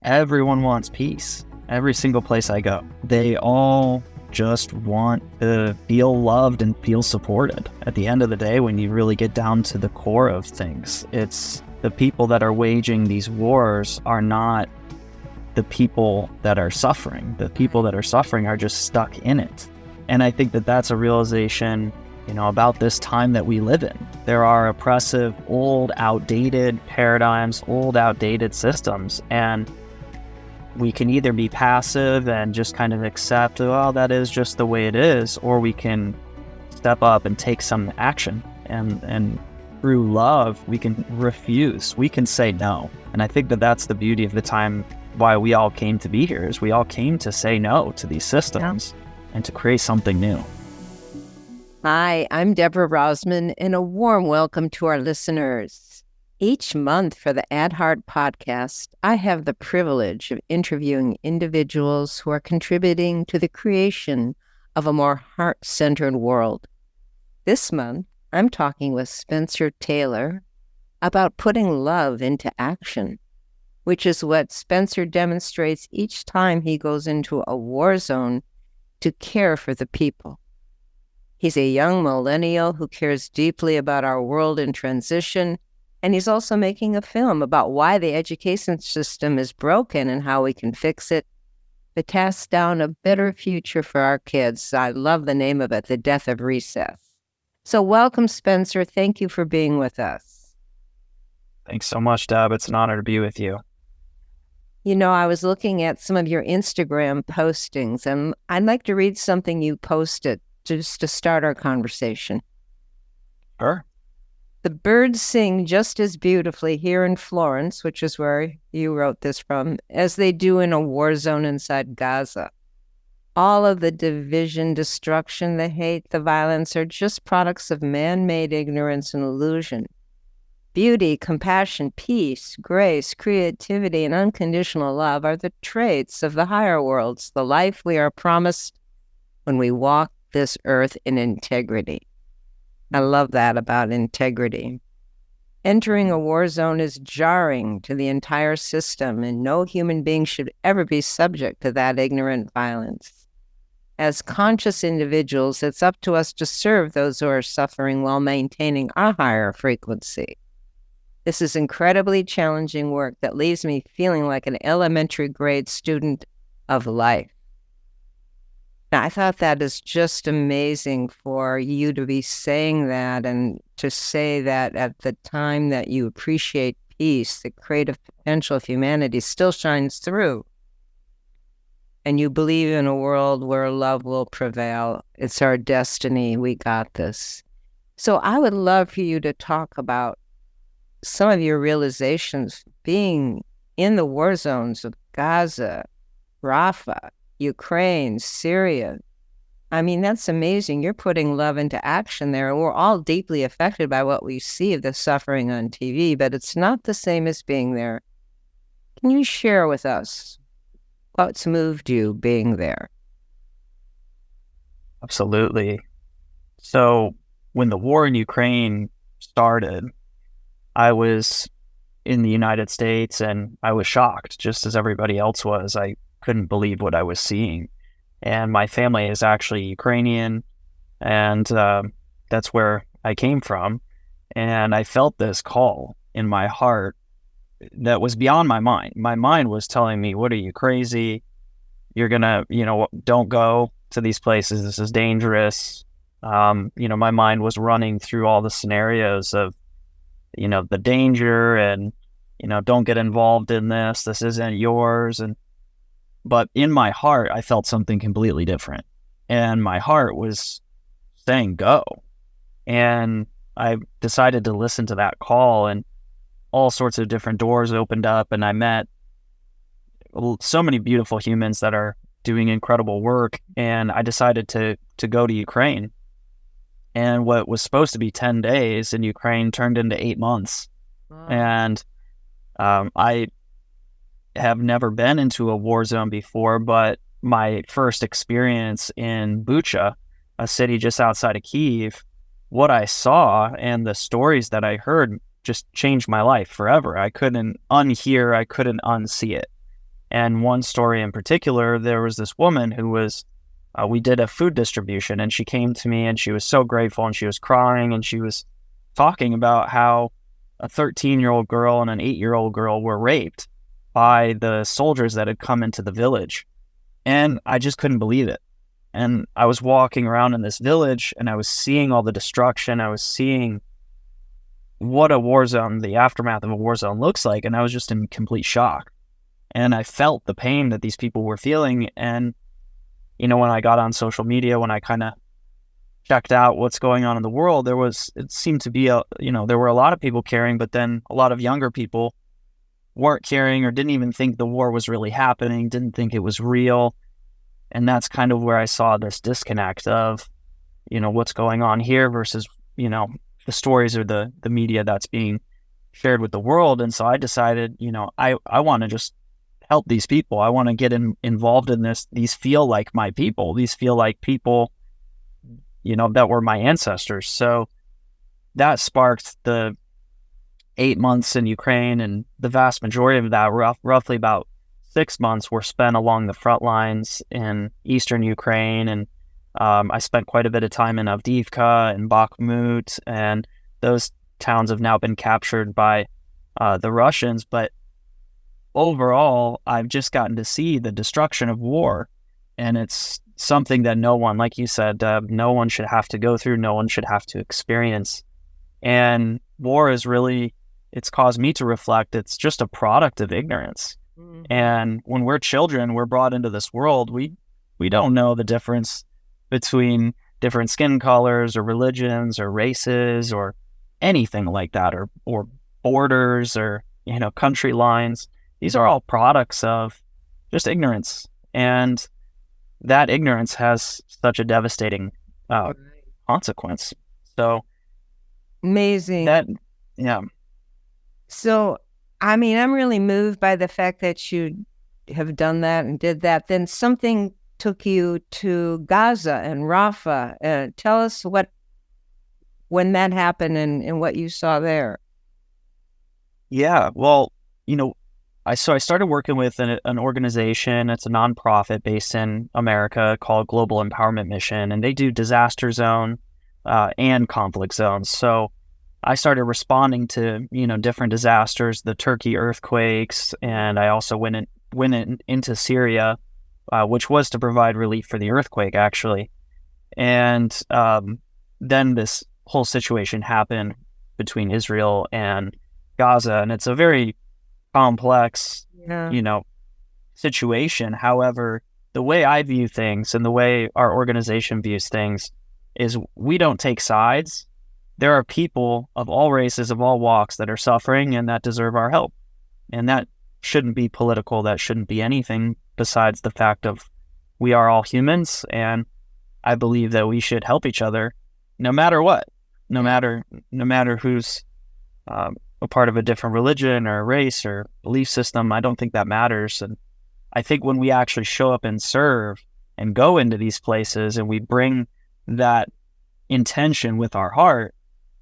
Everyone wants peace. Every single place I go, they all just want to feel loved and feel supported. At the end of the day, when you really get down to the core of things, it's the people that are waging these wars are not the people that are suffering. The people that are suffering are just stuck in it. And I think that that's a realization, about this time that we live in. There are oppressive, old, outdated paradigms, old, outdated systems, and we can either be passive and just kind of accept, well, that is just the way it is, or we can step up and take some action. And through love, we can refuse. We can say no. And I think that that's the beauty of the time why we all came to be here, is we all came to say no to these systems and to create something new. Hi, I'm Deborah Rozman, and a warm welcome to our listeners. Each month for the Ad Heart podcast, I have the privilege of interviewing individuals who are contributing to the creation of a more heart-centered world. This month, I'm talking with Spencer Taylor about putting love into action, which is what Spencer demonstrates each time he goes into a war zone to care for the people. He's a young millennial who cares deeply about our world in transition, and he's also making a film about why the education system is broken and how we can fix it to cast down a better future for our kids. I love the name of it, The Death of Recess. So welcome, Spencer. Thank you for being with us. Thanks so much, Deb. It's an honor to be with you. I was looking at some of your Instagram postings, and I'd like to read something you posted just to start our conversation. Sure. The birds sing just as beautifully here in Florence, which is where you wrote this from, as they do in a war zone inside Gaza. All of the division, destruction, the hate, the violence are just products of man-made ignorance and illusion. Beauty, compassion, peace, grace, creativity, and unconditional love are the traits of the higher worlds, the life we are promised when we walk this earth in integrity. I love that about integrity. Entering a war zone is jarring to the entire system, and no human being should ever be subject to that ignorant violence. As conscious individuals, it's up to us to serve those who are suffering while maintaining our higher frequency. This is incredibly challenging work that leaves me feeling like an elementary grade student of life. Now, I thought that is just amazing for you to be saying that, and to say that at the time that you appreciate peace, the creative potential of humanity still shines through. And you believe in a world where love will prevail. It's our destiny. We got this. So I would love for you to talk about some of your realizations being in the war zones of Gaza, Rafah, Ukraine, Syria. I mean, that's amazing. You're putting love into action there, and we're all deeply affected by what we see of the suffering on TV, but it's not the same as being there. Can you share with us what's moved you being there? Absolutely. So when the war in Ukraine started, I was in the United States and I was shocked, just as everybody else was. I couldn't believe what I was seeing. And my family is actually Ukrainian, and that's where I came from. And I felt this call in my heart that was beyond my mind. My mind was telling me, what are you, crazy? You're gonna, don't go to these places. This is dangerous. My mind was running through all the scenarios of, the danger and, don't get involved in this. This isn't yours. But in my heart, I felt something completely different. And my heart was saying go. And I decided to listen to that call, and all sorts of different doors opened up, and I met so many beautiful humans that are doing incredible work. And I decided to go to Ukraine. And what was supposed to be 10 days in Ukraine turned into 8 months. Wow. And I have never been into a war zone before, but my first experience in Bucha, a city just outside of Kyiv, what I saw and the stories that I heard just changed my life forever. I couldn't unhear, I couldn't unsee it. And one story in particular, there was this woman who was, we did a food distribution, and she came to me and she was so grateful, and she was crying, and she was talking about how a 13-year-old girl and an 8-year-old girl were raped by the soldiers that had come into the village. And I just couldn't believe it. And I was walking around in this village, and I was seeing all the destruction. I was seeing what a war zone, the aftermath of a war zone looks like. And I was just in complete shock. And I felt the pain that these people were feeling. And, when I got on social media, when I kind of checked out what's going on in the world, it seemed to be, there were a lot of people caring, but then a lot of younger people weren't caring or didn't even think the war was really happening, didn't think it was real. And that's kind of where I saw this disconnect of, what's going on here versus, the stories or the media that's being shared with the world. And so I decided, I want to just help these people. I want to get involved in this. These feel like my people. These feel like people, that were my ancestors. So that sparked the 8 months in Ukraine, and the vast majority of that, roughly about 6 months, were spent along the front lines in eastern Ukraine. And I spent quite a bit of time in Avdiivka and Bakhmut, and those towns have now been captured by the Russians. But overall, I've just gotten to see the destruction of war, and it's something that no one, like you said, no one should have to go through, no one should have to experience. And war is really, it's caused me to reflect, it's just a product of ignorance. Mm-hmm. And when we're children, we're brought into this world, we don't know the difference between different skin colors or religions or races or anything like that, or borders or, country lines. These are all products of just ignorance. And that ignorance has such a devastating consequence. So amazing. Yeah. So, I'm really moved by the fact that you have done that and did that. Then something took you to Gaza and Rafah. Tell us when that happened and what you saw there. Yeah, well, I started working with an organization. It's a nonprofit based in America called Global Empowerment Mission, and they do disaster zone and conflict zones. So I started responding to different disasters, the Turkey earthquakes, and I also went into Syria, which was to provide relief for the earthquake, actually. And then this whole situation happened between Israel and Gaza, and it's a very complex, situation. However, the way I view things and the way our organization views things is we don't take sides. There are people of all races, of all walks that are suffering and that deserve our help. And that shouldn't be political. That shouldn't be anything besides the fact of we are all humans. And I believe that we should help each other no matter what, no matter who's a part of a different religion or race or belief system. I don't think that matters. And I think when we actually show up and serve and go into these places and we bring that intention with our heart,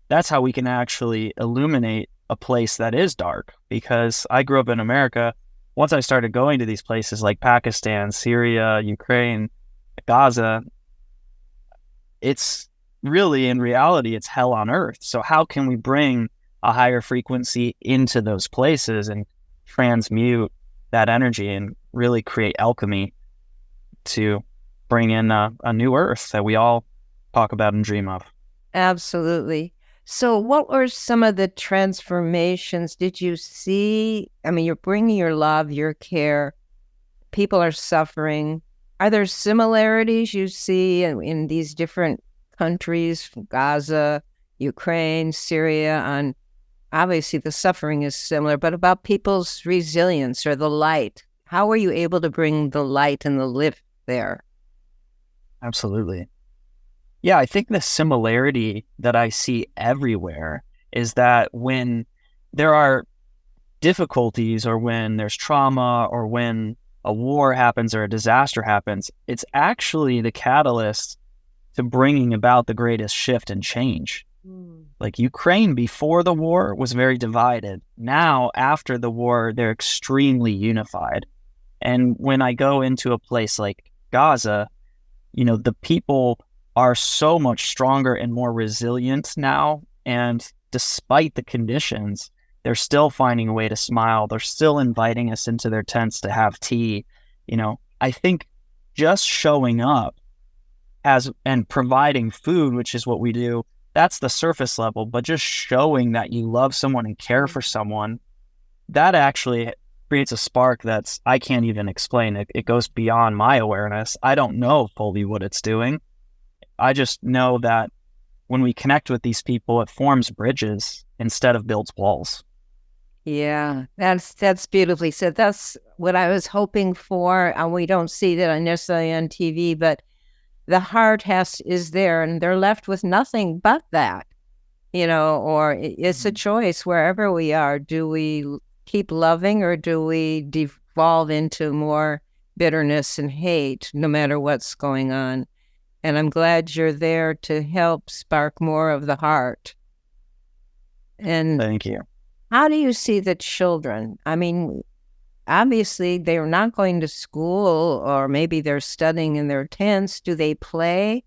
that's how we can actually illuminate a place that is dark. Because I grew up in America. Once I started going to these places like Pakistan, Syria, Ukraine, Gaza, it's really, in reality, it's hell on earth. So how can we bring a higher frequency into those places and transmute that energy and really create alchemy to bring in a new earth that we all talk about and dream of? Absolutely. So what were some of the transformations did you see? You're bringing your love, your care. People are suffering. Are there similarities you see in these different countries, Gaza, Ukraine, Syria? On obviously the suffering is similar, but about people's resilience or the light. How were you able to bring the light and the lift there? Absolutely. Yeah, I think the similarity that I see everywhere is that when there are difficulties or when there's trauma or when a war happens or a disaster happens, it's actually the catalyst to bringing about the greatest shift and change. Like Ukraine before the war was very divided. Now, after the war, they're extremely unified. And when I go into a place like Gaza, the people are so much stronger and more resilient now. And despite the conditions, they're still finding a way to smile. They're still inviting us into their tents to have tea. I think just showing up and providing food, which is what we do, that's the surface level. But just showing that you love someone and care for someone, that actually creates a spark I can't even explain. It goes beyond my awareness. I don't know fully what it's doing. I just know that when we connect with these people, it forms bridges instead of builds walls. Yeah, that's beautifully said. That's what I was hoping for. And we don't see that necessarily on TV, but the heart is there, and they're left with nothing but that, or it's a choice wherever we are. Do we keep loving, or do we devolve into more bitterness and hate, no matter what's going on? And I'm glad you're there to help spark more of the heart. And thank you. How do you see the children? I mean, obviously they're not going to school, or maybe they're studying in their tents. Do they play?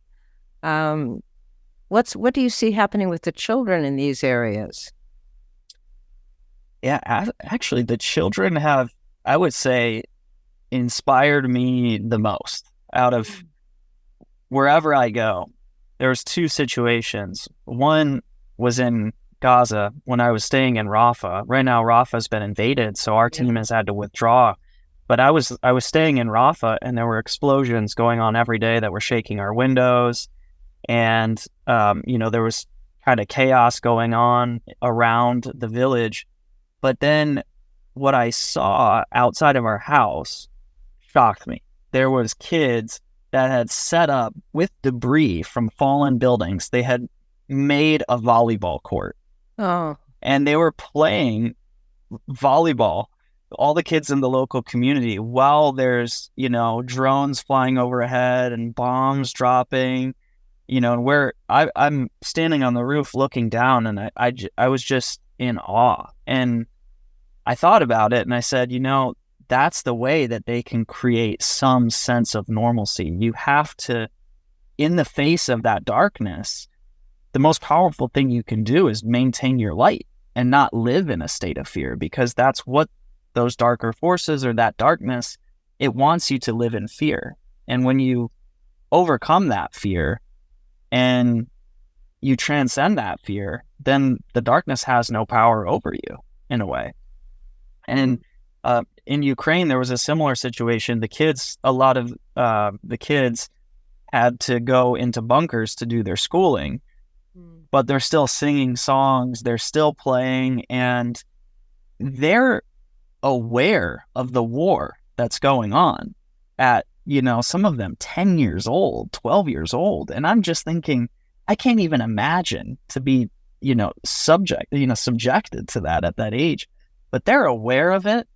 What do you see happening with the children in these areas? Yeah, actually, the children have, I would say, inspired me the most out of wherever I go. There's two situations. One was in Gaza when I was staying in Rafah. Right now, Rafah's been invaded, so our team has had to withdraw. But I was staying in Rafah, and there were explosions going on every day that were shaking our windows, and there was kind of chaos going on around the village. But then what I saw outside of our house shocked me. There was kids that had set up with debris from fallen buildings. They had made a volleyball court. Oh. And they were playing volleyball, all the kids in the local community, while there's, drones flying overhead and bombs dropping, where I'm standing on the roof looking down, and I was just in awe. And I thought about it, and I said, that's the way that they can create some sense of normalcy. You have to, in the face of that darkness, the most powerful thing you can do is maintain your light and not live in a state of fear, because that's what those darker forces, or that darkness, it wants you to live in fear. And when you overcome that fear and you transcend that fear, then the darkness has no power over you, in a way. And in Ukraine, there was a similar situation. A lot of the kids had to go into bunkers to do their schooling, but they're still singing songs, they're still playing, and they're aware of the war that's going on at, some of them 10 years old, 12 years old. And I'm just thinking, I can't even imagine to be, subjected to that at that age. But they're aware of it,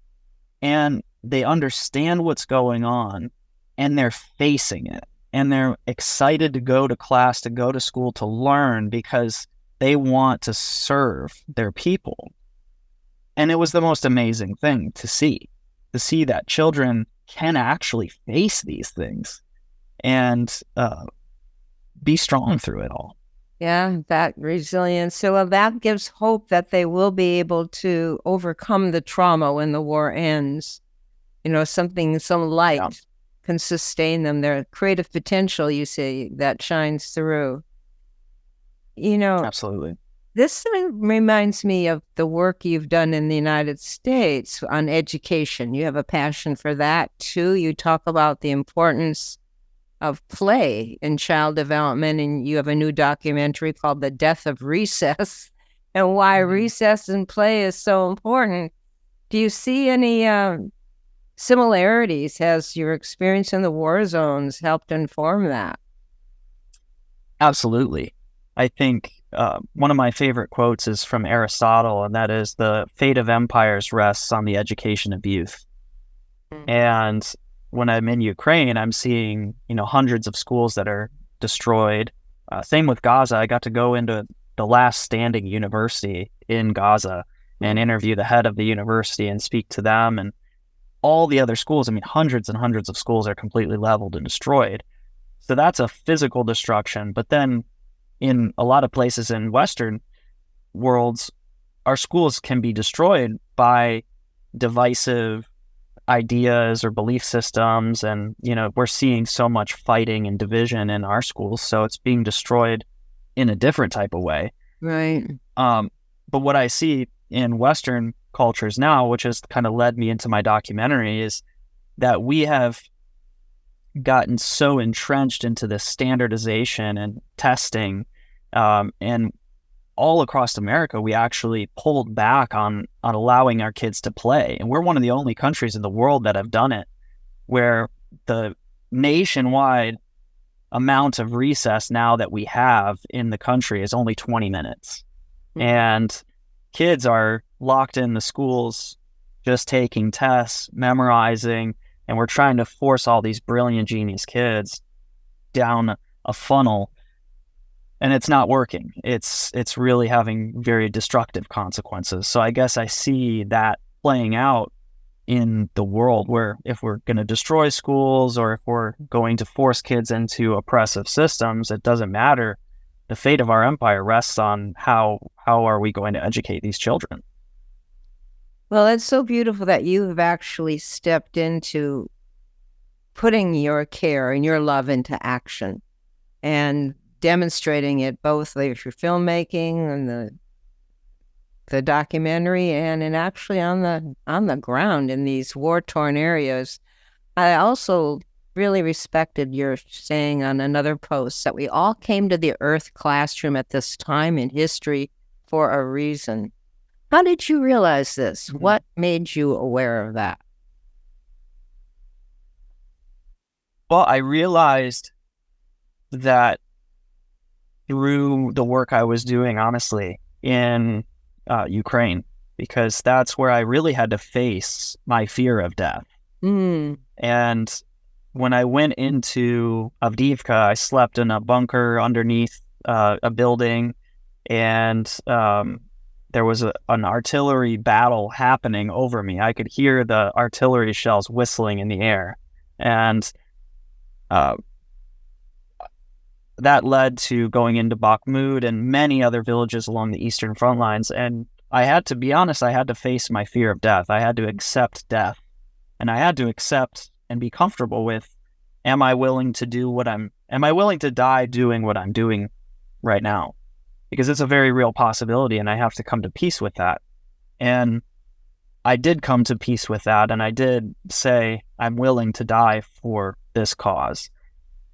and they understand what's going on, and they're facing it. And they're excited to go to class, to go to school, to learn, because they want to serve their people. And it was the most amazing thing to see that children can actually face these things and be strong through it all. Yeah, that resilience. So that gives hope that they will be able to overcome the trauma when the war ends. Some light can sustain them. Their creative potential, you say, that shines through. Absolutely. This reminds me of the work you've done in the United States on education. You have a passion for that, too. You talk about the importance of play in child development, and you have a new documentary called The Death of Recess, and why recess and play is so important. Do you see any similarities? Has your experience in the war zones helped inform that? Absolutely. I think one of my favorite quotes is from Aristotle, and that is, the fate of empires rests on the education of youth. Mm-hmm. And when I'm in Ukraine, I'm seeing, hundreds of schools that are destroyed. Same with Gaza. I got to go into the last standing university in Gaza and interview the head of the university and speak to them. And all the other schools, I mean, hundreds and hundreds of schools are completely leveled and destroyed. So that's a physical destruction. But then in a lot of places in Western worlds, our schools can be destroyed by divisive ideas or belief systems. And, we're seeing so much fighting and division in our schools. So it's being destroyed in a different type of way. Right. But what I see in Western cultures now, which has kind of led me into my documentary, is that we have gotten so entrenched into this standardization and testing, and all across America, we actually pulled back on allowing our kids to play. And we're one of the only countries in the world that have done it, where the nationwide amount of recess now that we have in the country is only 20 minutes. And kids are locked in the schools, just taking tests, memorizing, and we're trying to force all these brilliant, genius kids down a funnel, and it's not working. It's really having very destructive consequences. So I guess I see that playing out in the world, where if we're going to destroy schools or if we're going to force kids into oppressive systems, it doesn't matter. The fate of our empire rests on how are we going to educate these children. Well, it's so beautiful that you have actually stepped into putting your care and your love into action and demonstrating it both with your filmmaking and the documentary and actually on the ground in these war-torn areas. I also really respected your saying on another post that we all came to the Earth classroom at this time in history for a reason. How did you realize this? Mm-hmm. What made you aware of that? Well, I realized that through the work I was doing, honestly, in Ukraine, because that's where I really had to face my fear of death. Mm. And when I went into Avdiivka, I slept in a bunker underneath a building, and there was an artillery battle happening over me. I could hear the artillery shells whistling in the air. And that led to going into Bakhmut and many other villages along the eastern front lines. And I had to be honest, I had to face my fear of death. I had to accept death. And I had to accept and be comfortable with, am I willing to die doing what I'm doing right now? Because it's a very real possibility, and I have to come to peace with that. And I did come to peace with that, and I did say, I'm willing to die for this cause.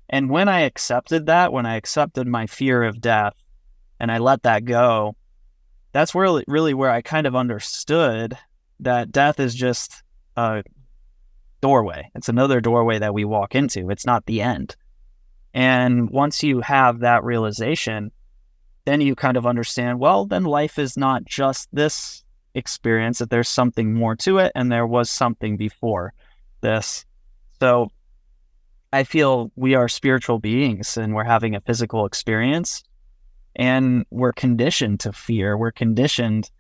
And when I accepted that, when I accepted my fear of death and I let that go, that's really where I kind of understood that death is just a doorway. It's another doorway that we walk into. It's not the end. And once you have that realization, then you kind of understand, well, then life is not just this experience, that there's something more to it, and there was something before this. So I feel we are spiritual beings, and we're having a physical experience, and we're conditioned to fear. We're conditioned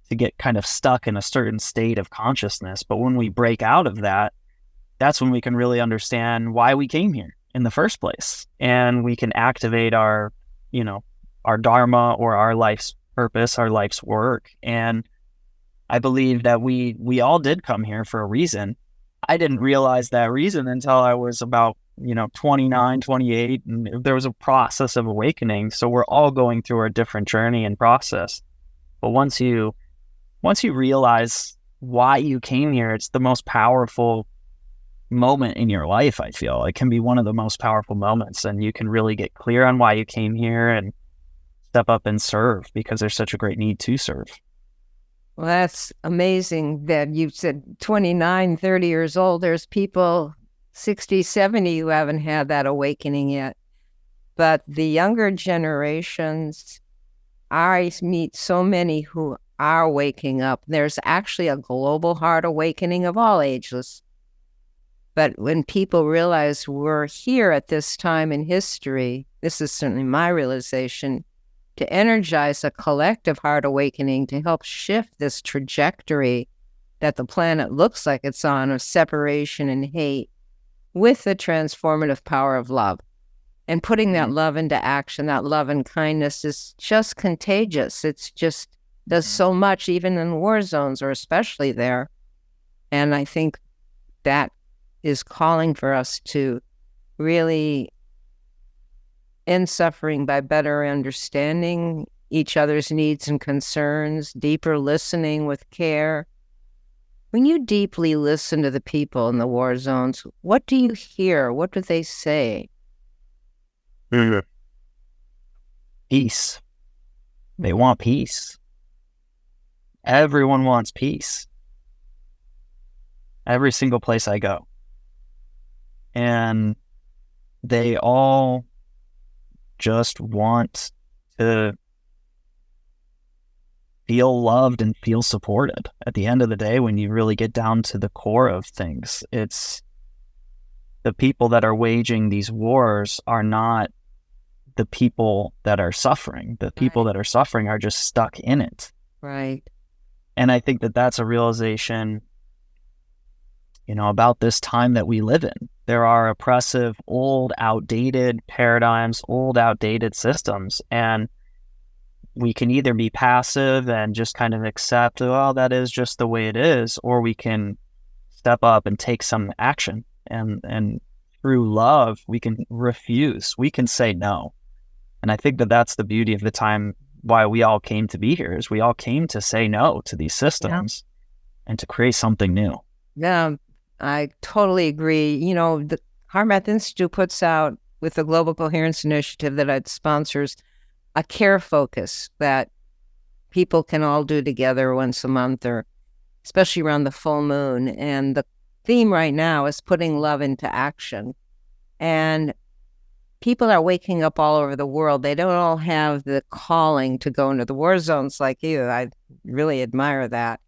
to get kind of stuck in a certain state of consciousness. But when we break out of that, that's when we can really understand why we came here in the first place. And we can activate our dharma, or our life's purpose, our life's work. And I believe that we all did come here for a reason. I didn't realize that reason until I was about 29, 28, and there was a process of awakening. So we're all going through our different journey and process. But once you realize why you came here, it's the most powerful moment in your life. I feel it can be one of the most powerful moments, and you can really get clear on why you came here and step up and serve, because there's such a great need to serve. Well, that's amazing that you said 29, 30 years old. There's people 60, 70 who haven't had that awakening yet. But the younger generations, I meet so many who are waking up. There's actually a global heart awakening of all ages. But when people realize we're here at this time in history, this is certainly my realization, to energize a collective heart awakening to help shift this trajectory that the planet looks like it's on of separation and hate with the transformative power of love. And putting that love into action, that love and kindness is just contagious. It's just does so much, even in war zones, or especially there. And I think that is calling for us to really end suffering by better understanding each other's needs and concerns, deeper listening with care. When you deeply listen to the people in the war zones, what do you hear? What do they say? Peace. They want peace. Everyone wants peace. Every single place I go. And they all just want to feel loved and feel supported. At the end of the day, when you really get down to the core of things, it's the people that are waging these wars are not the people that are suffering. The people that are suffering are just stuck in it. Right. And I think that that's a realization, about this time that we live in. There are oppressive, old, outdated paradigms, old, outdated systems. And we can either be passive and just kind of accept, well, that is just the way it is, or we can step up and take some action. And through love, we can refuse. We can say no. And I think that that's the beauty of the time, why we all came to be here, is we all came to say no to these systems and to create something new. Yeah, I totally agree. The HeartMath Institute puts out, with the Global Coherence Initiative that it sponsors, a care focus that people can all do together once a month, or especially around the full moon. And the theme right now is putting love into action. And people are waking up all over the world. They don't all have the calling to go into the war zones like you. I really admire that.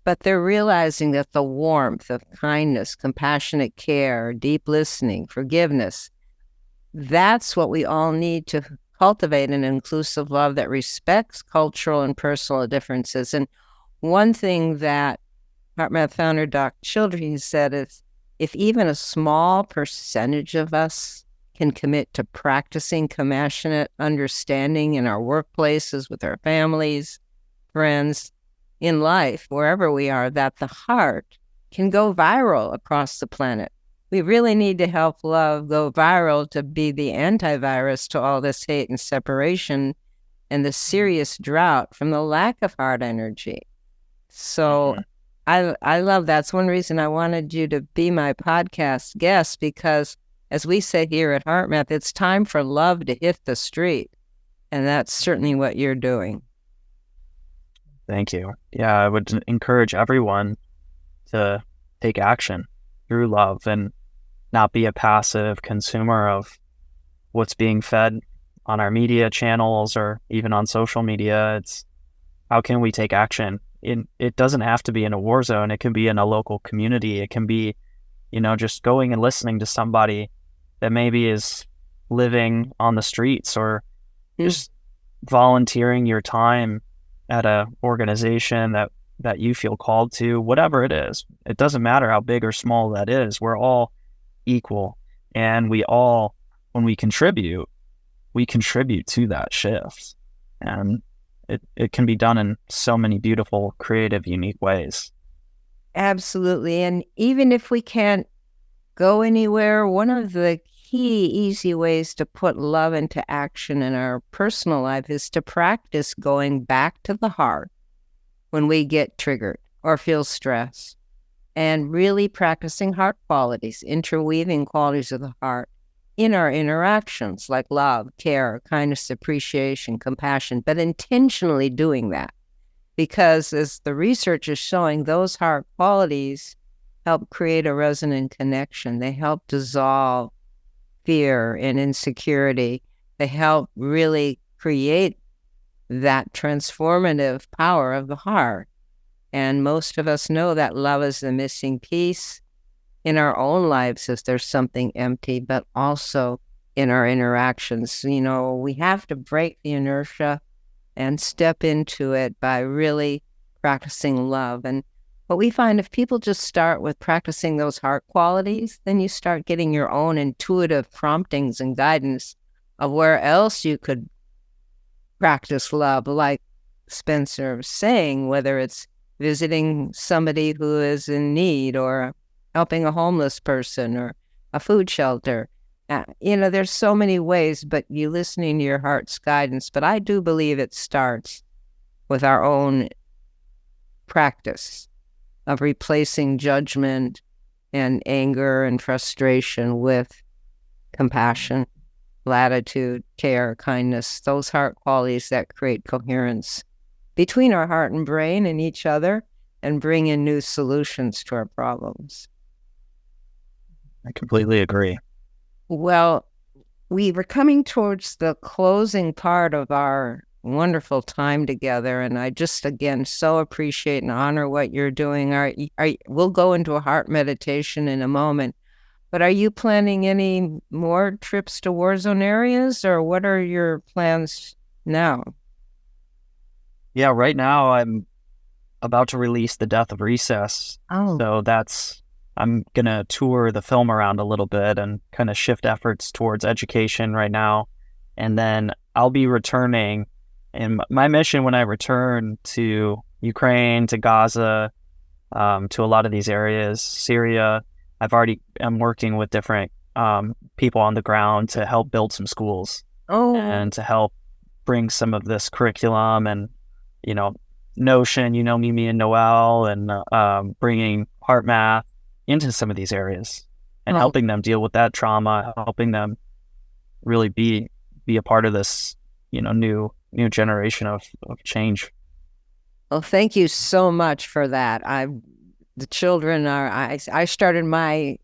But they're realizing that the warmth of kindness, compassionate care, deep listening, forgiveness, that's what we all need to cultivate an inclusive love that respects cultural and personal differences. And one thing that HeartMath founder Dr. Childrey said is, if even a small percentage of us can commit to practicing compassionate understanding in our workplaces, with our families, friends, in life, wherever we are, that the heart can go viral across the planet. We really need to help love go viral to be the antivirus to all this hate and separation and the serious drought from the lack of heart energy. So I love that's one reason I wanted you to be my podcast guest, because as we say here at HeartMath, it's time for love to hit the street. And that's certainly what you're doing. Thank you. Yeah, I would encourage everyone to take action through love and not be a passive consumer of what's being fed on our media channels or even on social media. It's how can we take action? It doesn't have to be in a war zone. It can be in a local community. It can be, just going and listening to somebody that maybe is living on the streets, or just volunteering your time at a organization that you feel called to, whatever it is. It doesn't matter how big or small that is. We're all equal. And we all, when we contribute to that shift. And it can be done in so many beautiful, creative, unique ways. Absolutely. And even if we can't go anywhere, one of the key, easy ways to put love into action in our personal life is to practice going back to the heart when we get triggered or feel stress, and really practicing heart qualities, interweaving qualities of the heart in our interactions, like love, care, kindness, appreciation, compassion, but intentionally doing that. Because as the research is showing, those heart qualities help create a resonant connection. They help dissolve fear and insecurity. They help really create that transformative power of the heart. And most of us know that love is the missing piece in our own lives if there's something empty, but also in our interactions. We have to break the inertia and step into it by really practicing love. And But we find if people just start with practicing those heart qualities, then you start getting your own intuitive promptings and guidance of where else you could practice love, like Spencer was saying, whether it's visiting somebody who is in need or helping a homeless person or a food shelter. There's so many ways, but you listening to your heart's guidance. But I do believe it starts with our own practice of replacing judgment and anger and frustration with compassion, latitude, care, kindness, those heart qualities that create coherence between our heart and brain and each other and bring in new solutions to our problems. I completely agree. Well, we were coming towards the closing part of our wonderful time together, and I just, again, so appreciate and honor what you're doing. We'll go into a heart meditation in a moment, but are you planning any more trips to war zone areas, or what are your plans now? Yeah, right now I'm about to release The Death of Recess. Oh. So I'm going to tour the film around a little bit and kind of shift efforts towards education right now. And then I'll be returning. And my mission when I return to Ukraine, to Gaza, to a lot of these areas, Syria, I'm working with different people on the ground to help build some schools and to help bring some of this curriculum and, Notion, Mimi and Noel, and bringing heart math into some of these areas and helping them deal with that trauma, helping them really be a part of this, new generation of change. Well, thank you so much for that. The children I started my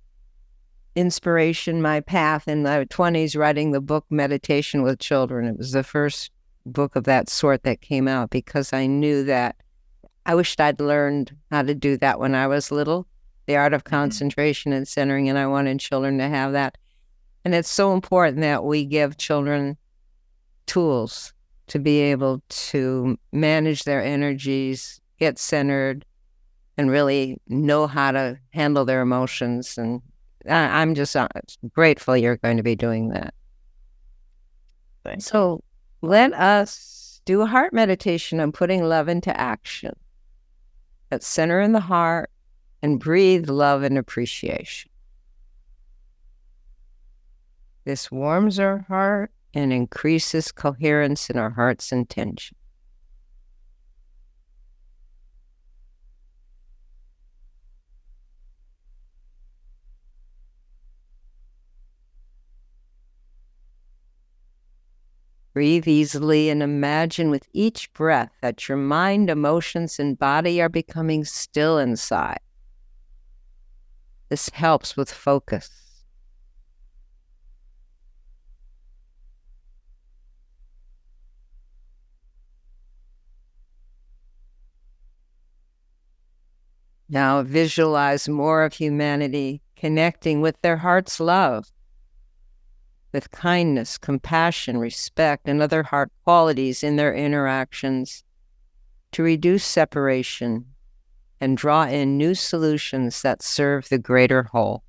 inspiration, my path in the 20s, writing the book Meditation with Children. It was the first book of that sort that came out because I knew that I wished I'd learned how to do that when I was little, the art of concentration and centering, and I wanted children to have that. And it's so important that we give children tools to be able to manage their energies, get centered, and really know how to handle their emotions. And I'm just grateful you're going to be doing that. Thanks. So let us do a heart meditation on putting love into action. Let's center in the heart and breathe love and appreciation. This warms our heart and increases coherence in our heart's intention. Breathe easily and imagine with each breath that your mind, emotions, and body are becoming still inside. This helps with focus. Now visualize more of humanity connecting with their heart's love, with kindness, compassion, respect, and other heart qualities in their interactions to reduce separation and draw in new solutions that serve the greater whole.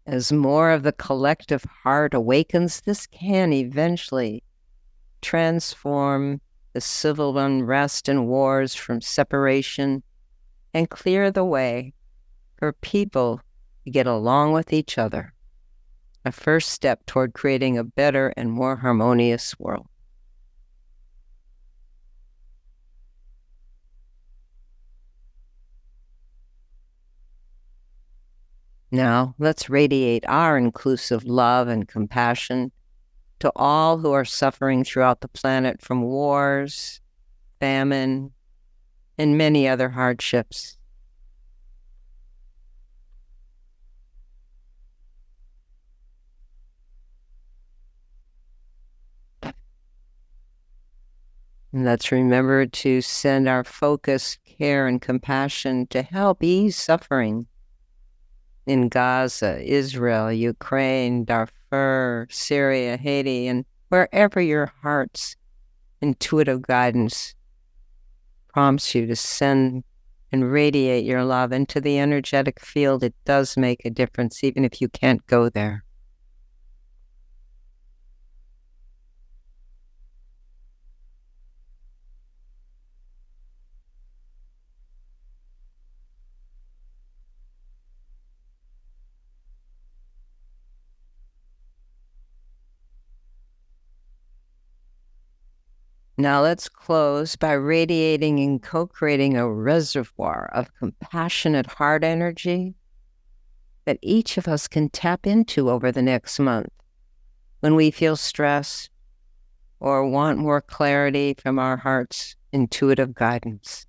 As more of the collective heart awakens, this can eventually transform the civil unrest and wars from separation and clear the way for people to get along with each other, a first step toward creating a better and more harmonious world. Now, let's radiate our inclusive love and compassion to all who are suffering throughout the planet from wars, famine, and many other hardships. And let's remember to send our focus, care, and compassion to help ease suffering in Gaza, Israel, Ukraine, Darfur, Syria, Haiti, and wherever your heart's intuitive guidance prompts you to send and radiate your love into the energetic field. It does make a difference, even if you can't go there. Now let's close by radiating and co-creating a reservoir of compassionate heart energy that each of us can tap into over the next month when we feel stressed or want more clarity from our heart's intuitive guidance.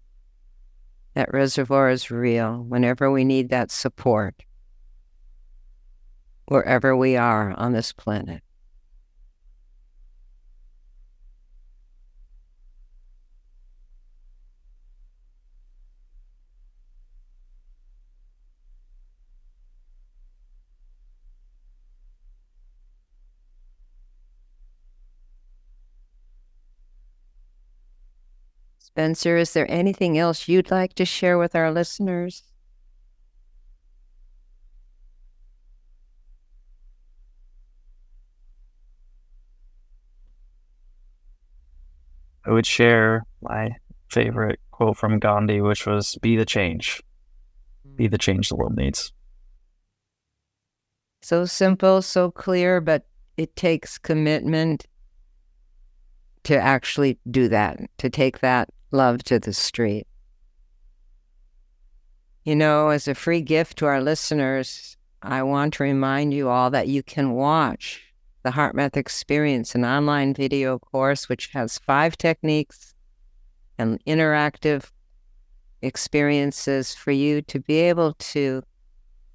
That reservoir is real whenever we need that support, wherever we are on this planet. Spencer, is there anything else you'd like to share with our listeners? I would share my favorite quote from Gandhi, which was, "Be the change. Be the change the world needs." So simple, so clear, but it takes commitment to actually do that, to take that love to the street. You know, as a free gift to our listeners, I want to remind you all that you can watch the HeartMath Experience, an online video course which has 5 techniques and interactive experiences for you to be able to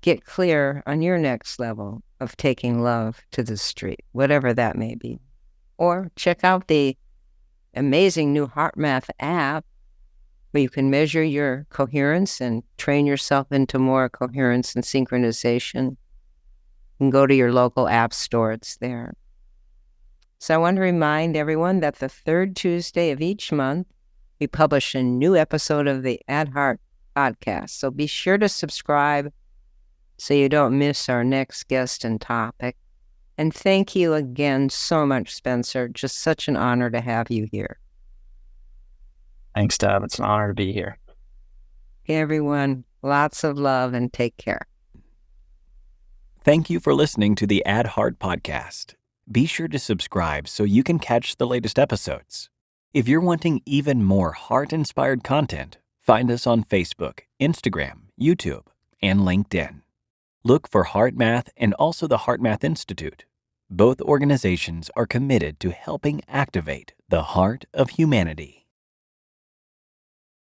get clear on your next level of taking love to the street, whatever that may be. Or check out the amazing new HeartMath app where you can measure your coherence and train yourself into more coherence and synchronization. You can go to your local app store, it's there. So I want to remind everyone that the 3rd Tuesday of each month, we publish a new episode of the At Heart podcast. So be sure to subscribe so you don't miss our next guest and topic. And thank you again so much, Spencer. Just such an honor to have you here. Thanks, Deb. It's an honor to be here. Okay, everyone, lots of love and take care. Thank you for listening to the At Heart podcast. Be sure to subscribe so you can catch the latest episodes. If you're wanting even more heart-inspired content, find us on Facebook, Instagram, YouTube, and LinkedIn. Look for HeartMath and also the HeartMath Institute. Both organizations are committed to helping activate the heart of humanity.